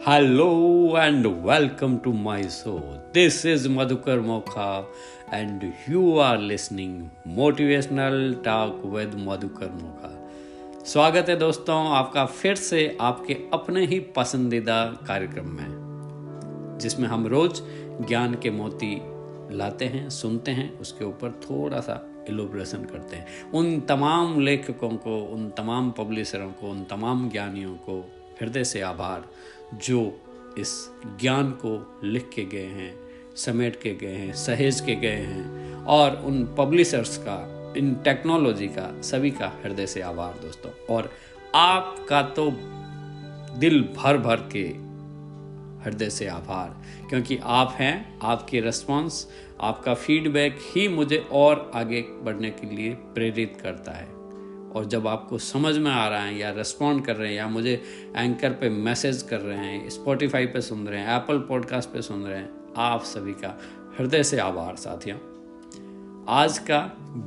Hello and welcome to my show. This is Madhukar Mokha and you are listening Motivational Talk with Madhukar Mokha. स्वागत है दोस्तों आपका फिर से आपके अपने ही पसंदीदा कार्यक्रम में, जिसमें हम रोज ज्ञान के मोती लाते हैं, सुनते हैं, उसके ऊपर थोड़ा सा इलैबोरेशन करते हैं। उन तमाम लेखकों को, उन तमाम पब्लिशरों को, उन तमाम ज्ञानियों को हृदय से आभार जो इस ज्ञान को लिख के गए हैं, समेट के गए हैं, सहेज के गए हैं, और उन पब्लिशर्स का, इन टेक्नोलॉजी का, सभी का हृदय से आभार दोस्तों। और आपका तो दिल भर भर के हृदय से आभार, क्योंकि आप हैं, आपके रिस्पॉन्स, आपका फीडबैक ही मुझे और आगे बढ़ने के लिए प्रेरित करता है। और जब आपको समझ में आ रहा है या रिस्पॉन्ड कर रहे हैं या मुझे एंकर पे मैसेज कर रहे हैं, स्पॉटिफाई पे सुन रहे हैं, एप्पल पॉडकास्ट पे सुन रहे हैं, आप सभी का हृदय से आभार साथियों। आज का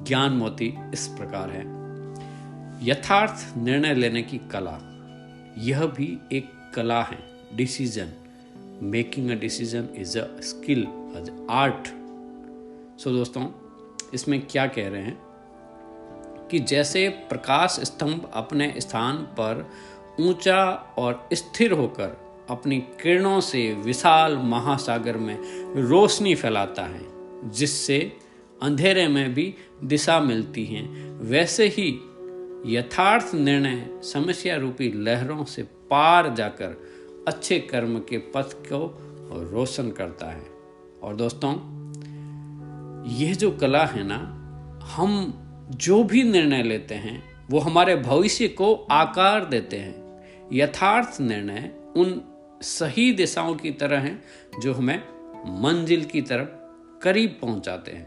ज्ञान मोती इस प्रकार है, यथार्थ निर्णय लेने की कला। यह भी एक कला है। Decision making a decision is a skill, as art. So दोस्तों, इसमें क्या कह रहे हैं कि जैसे प्रकाश स्तंभ अपने स्थान पर ऊंचा और स्थिर होकर अपनी किरणों से विशाल महासागर में रोशनी फैलाता है, जिससे अंधेरे में भी दिशा मिलती है, वैसे ही यथार्थ निर्णय समस्या रूपी लहरों से पार जाकर अच्छे कर्म के पथ को रोशन करता है। और दोस्तों, यह जो कला है ना, हम जो भी निर्णय लेते हैं वो हमारे भविष्य को आकार देते हैं। यथार्थ निर्णय उन सही दिशाओं की तरह हैं जो हमें मंजिल की तरफ करीब पहुंचाते हैं।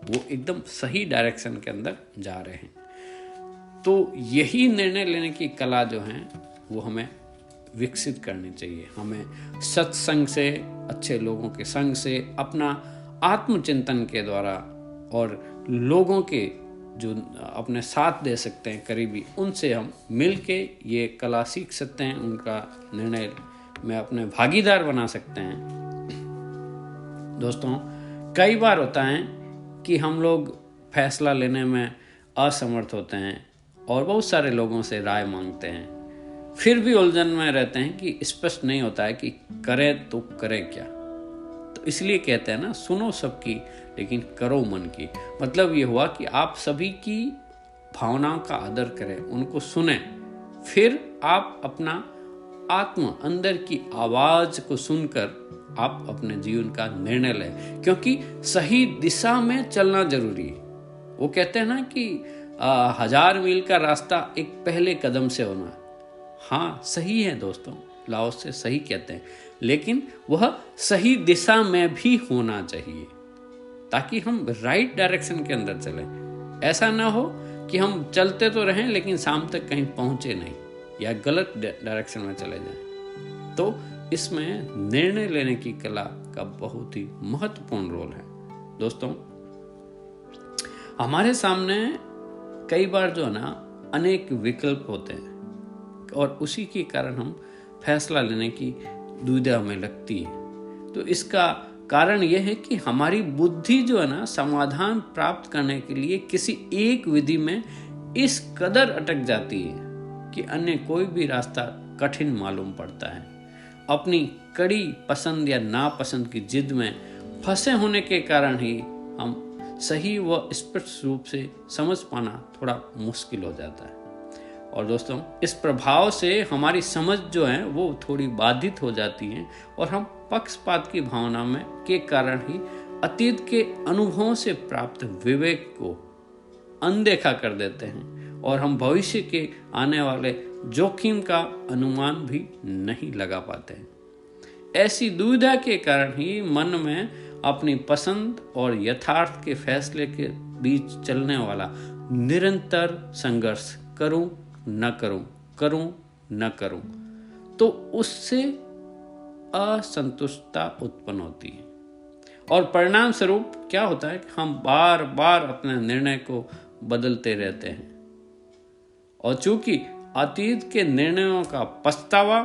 वो एकदम सही डायरेक्शन के अंदर जा रहे हैं। तो यही निर्णय लेने की कला जो है वो हमें विकसित करनी चाहिए। हमें सत्संग से, अच्छे लोगों के संग से, अपना आत्मचिंतन के द्वारा, और लोगों के जो अपने साथ दे सकते हैं करीबी, उनसे हम मिल के ये कला सीख सकते हैं, उनका निर्णय में अपने भागीदार बना सकते हैं। दोस्तों, कई बार होता है कि हम लोग फैसला लेने में असमर्थ होते हैं और बहुत सारे लोगों से राय मांगते हैं, फिर भी उलझन में रहते हैं कि स्पष्ट नहीं होता है कि करें तो करें क्या। तो इसलिए कहते हैं ना, सुनो सबकी लेकिन करो मन की। मतलब ये हुआ कि आप सभी की भावनाओं का आदर करें, उनको सुने, फिर आप अपना आत्म अंदर की आवाज को सुनकर आप अपने जीवन का निर्णय लें, क्योंकि सही दिशा में चलना जरूरी है। वो कहते हैं ना कि 1000 मील का रास्ता एक पहले कदम से होना। हाँ, सही है दोस्तों, लाओ से सही कहते हैं, लेकिन वह सही दिशा में भी होना चाहिए ताकि हम राइट डायरेक्शन के अंदर चलें। ऐसा ना हो कि हम चलते तो रहें लेकिन शाम तक कहीं पहुंचे नहीं या गलत डायरेक्शन में चले जाएं। तो इसमें निर्णय लेने की कला का बहुत ही महत्वपूर्ण रोल है। दोस्तों, हमारे सामने कई बार जो है ना, अनेक विकल्प होते हैं और उसी के कारण हम फैसला लेने की दुविधा में लगती है। तो इसका कारण यह है कि हमारी बुद्धि जो है ना, समाधान प्राप्त करने के लिए किसी एक विधि में इस कदर अटक जाती है कि अन्य कोई भी रास्ता कठिन मालूम पड़ता है। अपनी कड़ी पसंद या नापसंद की जिद में फंसे होने के कारण ही हम सही व स्पष्ट रूप से समझ पाना थोड़ा मुश्किल हो जाता है। और दोस्तों, इस प्रभाव से हमारी समझ जो है वो थोड़ी बाधित हो जाती है और हम पक्षपात की भावना में के कारण ही अतीत के अनुभवों से प्राप्त विवेक को अनदेखा कर देते हैं और हम भविष्य के आने वाले जोखिम का अनुमान भी नहीं लगा पाते हैं। ऐसी दुविधा के कारण ही मन में अपनी पसंद और यथार्थ के फैसले के बीच चलने वाला निरंतर संघर्ष, करूं न करूं, करूं न करूं, तो उससे असंतुष्टता उत्पन्न होती है। और परिणाम स्वरूप क्या होता है कि हम बार बार अपने निर्णय को बदलते रहते हैं। और चूंकि अतीत के निर्णयों का पछतावा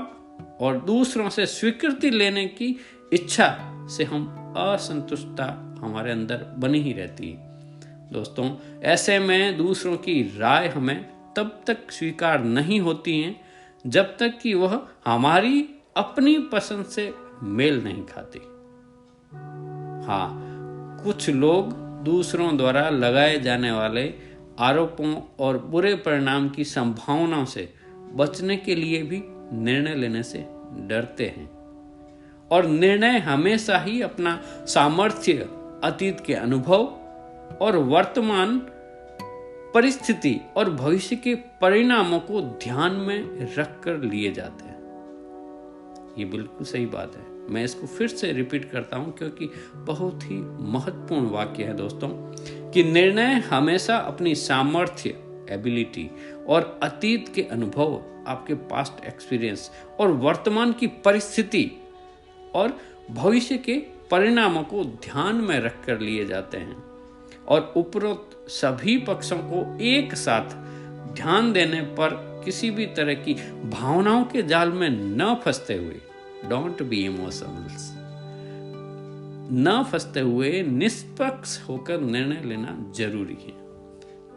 और दूसरों से स्वीकृति लेने की इच्छा से हम असंतुष्टता हमारे अंदर बनी ही रहती है। दोस्तों, ऐसे में दूसरों की राय हमें तब तक स्वीकार नहीं होती है जब तक कि वह हमारी अपनी पसंद से मेल नहीं खाती। हाँ, कुछ लोग दूसरों द्वारा लगाए जाने वाले आरोपों और बुरे परिणाम की संभावनाओं से बचने के लिए भी निर्णय लेने से डरते हैं, और निर्णय हमेशा ही अपना सामर्थ्य, अतीत के अनुभव और वर्तमान परिस्थिति और भविष्य के परिणामों को ध्यान में रखकर लिए जाते हैं। ये बिल्कुल सही बात है। मैं इसको फिर से रिपीट करता हूं क्योंकि बहुत ही महत्वपूर्ण वाक्य है दोस्तों, कि निर्णय हमेशा अपनी सामर्थ्य, एबिलिटी और अतीत के अनुभव, आपके पास्ट एक्सपीरियंस और वर्तमान की परिस्थिति और भविष्य के परिणामों को ध्यान में रखकर लिए जाते हैं, और उपरोक्त सभी पक्षों को एक साथ ध्यान देने पर किसी भी तरह की भावनाओं के जाल में न फंसते हुए, डोंट बी इमोशनल्स, न फंसते हुए निष्पक्ष होकर निर्णय लेना जरूरी है।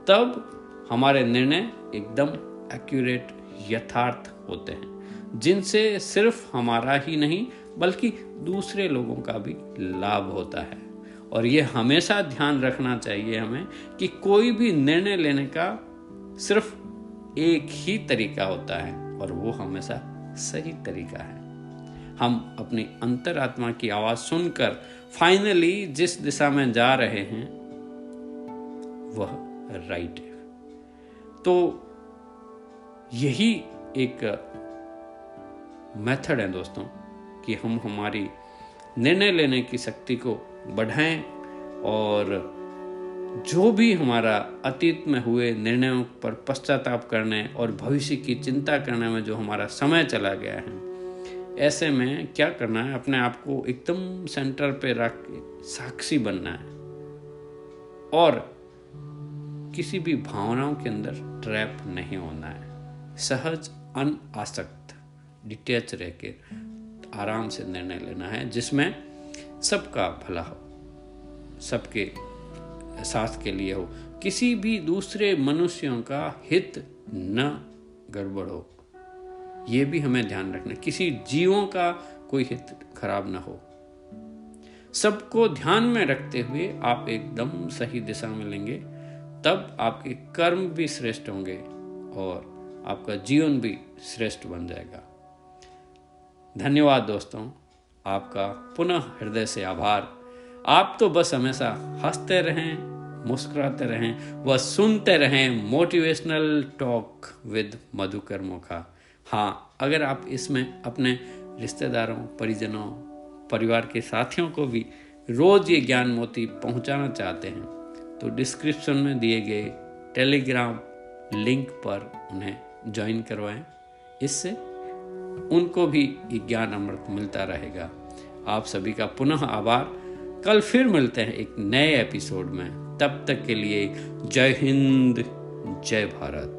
तब हमारे निर्णय एकदम एक्यूरेट, यथार्थ होते हैं, जिनसे सिर्फ हमारा ही नहीं बल्कि दूसरे लोगों का भी लाभ होता है। और यह हमेशा ध्यान रखना चाहिए हमें कि कोई भी निर्णय लेने का सिर्फ एक ही तरीका होता है, और वो हमेशा सही तरीका है। हम अपनी अंतरात्मा की आवाज सुनकर फाइनली जिस दिशा में जा रहे हैं वह राइट है। तो यही एक मेथड है दोस्तों, कि हम हमारी निर्णय लेने की शक्ति को बढ़ाएं, और जो भी हमारा अतीत में हुए निर्णयों पर पश्चाताप करने और भविष्य की चिंता करने में जो हमारा समय चला गया है, ऐसे में क्या करना है, अपने आप को एकदम सेंटर पे रख के साक्षी बनना है, और किसी भी भावनाओं के अंदर ट्रैप नहीं होना है। सहज, अनासक्त, डिटैच रह के आराम से निर्णय लेना है, जिसमें सबका भला हो, सबके साथ के लिए हो, किसी भी दूसरे मनुष्यों का हित न गड़बड़ हो। ये भी हमें ध्यान रखना, किसी जीवों का कोई हित खराब ना हो। सबको ध्यान में रखते हुए आप एकदम सही दिशा में लेंगे, तब आपके कर्म भी श्रेष्ठ होंगे और आपका जीवन भी श्रेष्ठ बन जाएगा। धन्यवाद दोस्तों, आपका पुनः हृदय से आभार। आप तो बस हमेशा हंसते रहें, मुस्कुराते रहें व सुनते रहें motivational talk with Madhukar Mokha. हाँ, अगर आप इसमें अपने रिश्तेदारों, परिजनों, परिवार के साथियों को भी रोज ये ज्ञान मोती पहुंचाना चाहते हैं, तो डिस्क्रिप्शन में दिए गए टेलीग्राम लिंक पर उन्हें ज्वाइन करवाएं। इससे उनको भी ये ज्ञान अमृत मिलता रहेगा। आप सभी का पुनः आभार। कल फिर मिलते हैं एक नए एपिसोड में। तब तक के लिए जय हिंद, जय भारत।